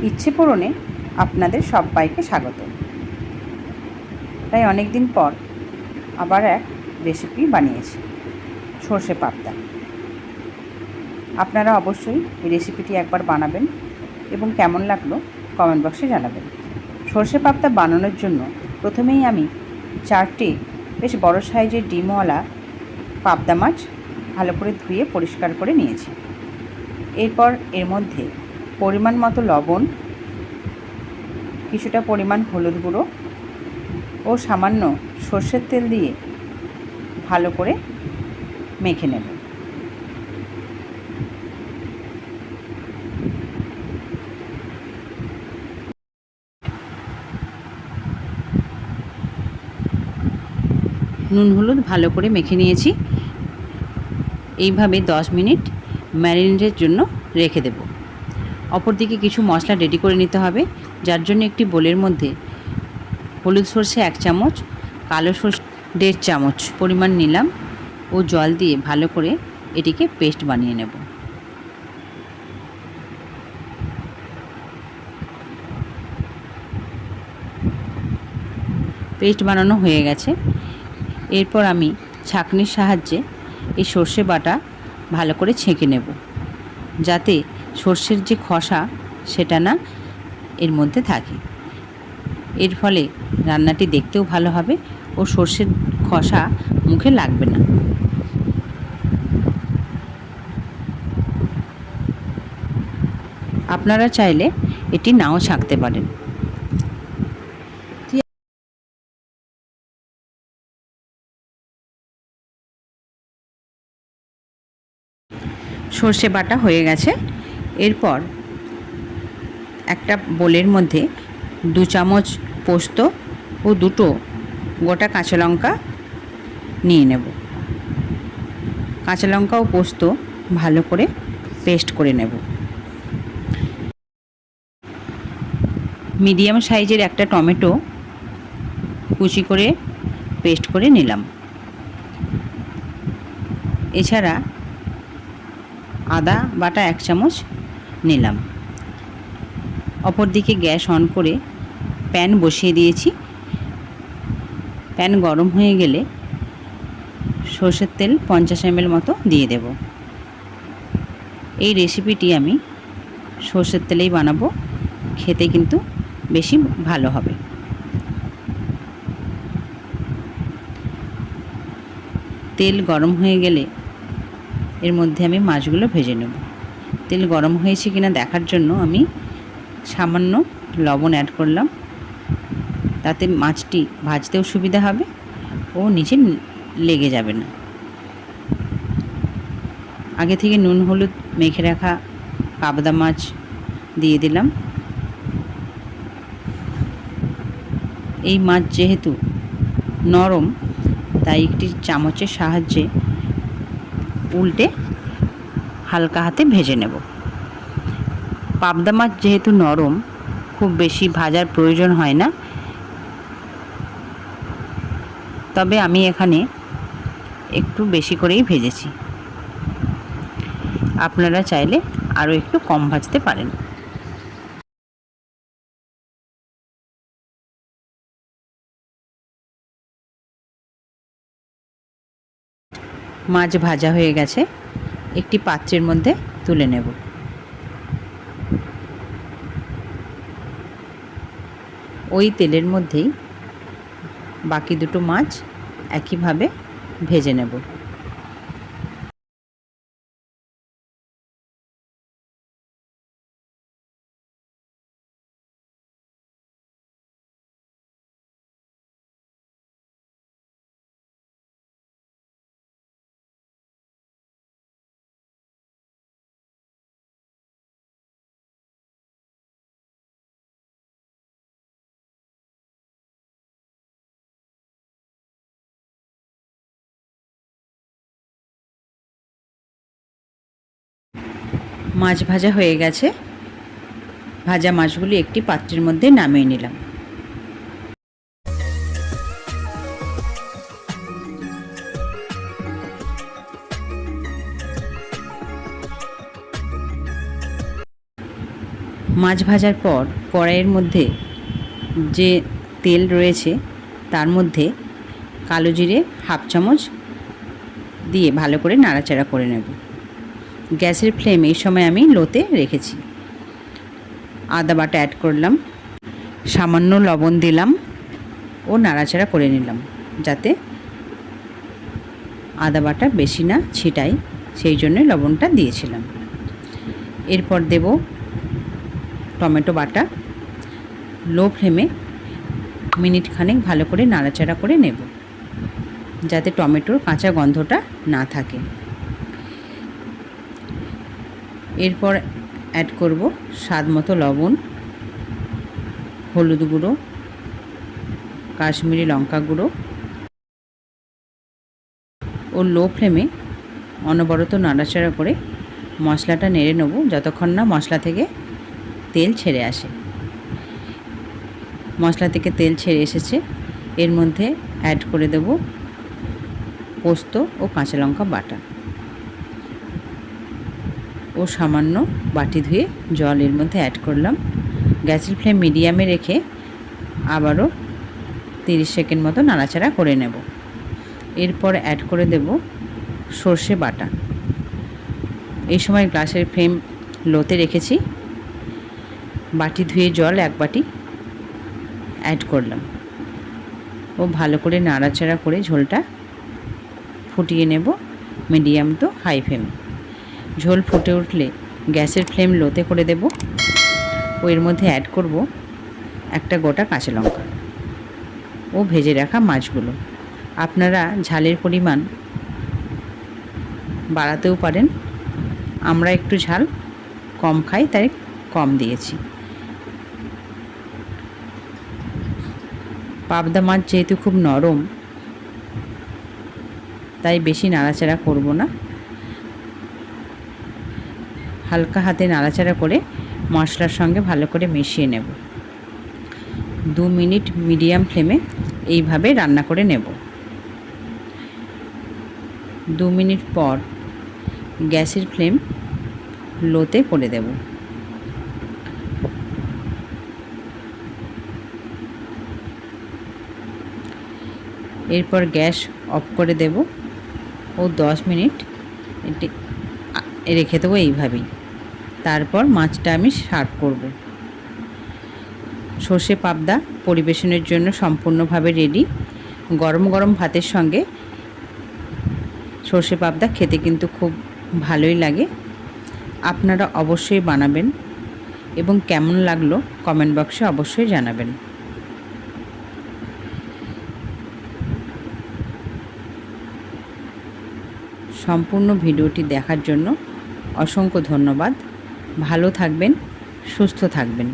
ইচ্ছে পূরণে আপনাদের সবাইকে স্বাগত। তাই অনেক দিন পর আবার এক রেসিপি বানিয়েছি, সর্ষে পাবদা। আপনারা অবশ্যই এই রেসিপিটি একবার বানাবেন এবং কেমন লাগলো কমেন্ট বক্সে জানাবেন। সর্ষে পাবদা বানানোর জন্য প্রথমেই আমি 4টি বেশ বড় সাইজের ডিমওয়ালা পাবদা মাছ ভালো করে ধুয়ে পরিষ্কার করে নিয়েছি। এরপর এর মধ্যে পরিমাণ মতো লবণ, কিছুটা পরিমাণ হলুদ গুঁড়ো ও সামান্য সর্ষের তেল দিয়ে ভালো করে মেখে নেব। নুন হলুদ ভালো করে মেখে নিয়েছি। এইভাবে 10 মিনিট ম্যারিনেটের জন্য রেখে দেব। অপরদিকে কিছু মশলা রেডি করে নিতে হবে, যার জন্য একটি বোলের মধ্যে হলুদ সর্ষে 1 চামচ, কালো সর্ষে 1.5 চামচ পরিমাণ নিলাম ও জল দিয়ে ভালো করে এটিকে পেস্ট বানিয়ে নেব। পেস্ট বানানো হয়ে গেছে। এরপর আমি ছাঁকনির সাহায্যে এই সর্ষে বাটা ভালো করে ছেঁকে নেব, যাতে সর্ষের যে খোসা সেটা না এর মধ্যে থাকে। এর ফলে রান্নাটি দেখতেও ভালো হবে ও সর্ষের খোসা মুখে লাগবে না। আপনারা চাইলে এটি নাও ছাঁকতে পারেন। সর্ষে বাটা হয়ে গেছে। এরপর একটা বোলের মধ্যে 2 চামচ পোস্ত ও 2টো গোটা কাঁচা লঙ্কা নিয়ে নেব। কাঁচা লঙ্কা ও পোস্ত ভালো করে পেস্ট করে নেব। মিডিয়াম সাইজের একটা টমেটো কুচি করে পেস্ট করে নিলাম। এছাড়া আদা বাটা 1 চামচ নিলাম। অপরদিকে গ্যাস অন করে প্যান বসিয়ে দিয়েছি। প্যান গরম হয়ে গেলে সর্ষের তেল 50 ml মতো দিয়ে দেব। এই রেসিপিটি আমি সর্ষের তেলেই বানাবো, খেতে কিন্তু বেশি ভালো হবে। তেল গরম হয়ে গেলে এর মধ্যে আমি মাছগুলো ভেজে নেব। তেল গরম হয়েছে কিনা দেখার জন্য আমি সামান্য লবণ অ্যাড করলাম, তাতে মাছটি ভাজতেও সুবিধা হবে ও নিচে লেগে যাবে না। আগে থেকে নুন হলুদ মেখে রাখা পাবদা মাছ দিয়ে দিলাম। এই মাছ যেহেতু নরম, তাই একটি চামচের সাহায্যে উল্টে হালকা হাতে ভেজে নেব। পাবদা মাছ যেহেতু নরম, খুব বেশি ভাজার প্রয়োজন হয় না। তবে আমি এখানে একটু বেশি করেই ভেজেছি। আপনারা চাইলে আরও একটু কম ভাজতে পারেন। মাছ ভাজা হয়ে গেছে, একটি পাত্রের মধ্যে তুলে নেব। ওই তেলের মধ্যেই বাকি 2টো মাছ একইভাবে ভেজে নেব। মাছ ভাজা হয়ে গেছে। ভাজা মাছগুলি একটি পাত্রের মধ্যে নামিয়ে নিলাম। মাছ ভাজার পর কড়াইয়ের মধ্যে যে তেল রয়েছে তার মধ্যে কালো জিরে হাফ চামচ দিয়ে ভালো করে নাড়াচাড়া করে নেব। গ্যাসের ফ্লেম এই সময় আমি লোতে রেখেছি। আদা বাটা অ্যাড করলাম, সামান্য লবণ দিলাম ও নাড়াচাড়া করে নিলাম যাতে আদা বাটা বেশি না ছিটাই, সেই জন্য লবণটা দিয়েছিলাম। এরপর দেব টমেটো বাটা। লো ফ্লেমে মিনিট খানেক ভালো করে নাড়াচাড়া করে নেব যাতে টমেটোর কাঁচা গন্ধটা না থাকে। এরপর অ্যাড করব স্বাদ মতো লবণ, হলুদ গুঁড়ো, কাশ্মীরি লঙ্কা গুঁড়ো ও লো ফ্লেমে অনবরত নাড়াচাড়া করে মশলাটা নেড়ে নেব যতক্ষণ না মশলা থেকে তেল ছেড়ে আসে। মশলা থেকে তেল ছেড়ে এসেছে, এর মধ্যে অ্যাড করে দেব পোস্ত ও কাঁচা লঙ্কা বাটা ও সামান্য বাটি ধুয়ে জল এর মধ্যে অ্যাড করলাম। গ্যাসের ফ্লেম মিডিয়ামে রেখে আবারও 30 সেকেন্ড মতো নাড়াচাড়া করে নেব। এরপর অ্যাড করে দেব সর্ষে বাটা। এই সময় গ্যাসের ফ্লেম লোতে রেখেছি। বাটি ধুয়ে জল 1 বাটি অ্যাড করলাম ও ভালো করে নাড়াচাড়া করে ঝোলটা ফুটিয়ে নেব মিডিয়াম টু হাই ফ্লেমে। ঝোল ফুটে উঠলে গ্যাসের ফ্লেম লোতে করে দেব ও এর মধ্যে অ্যাড করব একটা গোটা কাঁচা লঙ্কা ও ভেজে রাখা মাছগুলো। আপনারা ঝালের পরিমাণ বাড়াতেও পারেন, আমরা একটু ঝাল কম খাই তাই কম দিয়েছি। পাবদা মাছ যেহেতু খুব নরম তাই বেশি নাড়াচাড়া করব না, হালকা হাতে নাড়াচাড়া করে মশলার সঙ্গে ভালো করে মিশিয়ে নেব। 2 মিনিট মিডিয়াম ফ্লেমে এইভাবে রান্না করে নেব। 2 মিনিট পর গ্যাসের ফ্লেম লোতে করে দেব। এরপর গ্যাস অফ করে দেব ও 10 মিনিট এটি রেখে দেবো এইভাবেই। তারপর মাছটা আমি সার্ভ করব। সর্ষে পাবদা পরিবেশনের জন্য সম্পূর্ণভাবে রেডি। গরম গরম ভাতের সঙ্গে সর্ষে পাবদা খেতে কিন্তু খুব ভালোই লাগে। আপনারা অবশ্যই বানাবেন এবং কেমন লাগলো কমেন্ট বক্সে অবশ্যই জানাবেন। সম্পূর্ণ ভিডিওটি দেখার জন্য অসংখ্য ধন্যবাদ। ভালো থাকবেন, সুস্থ থাকবেন।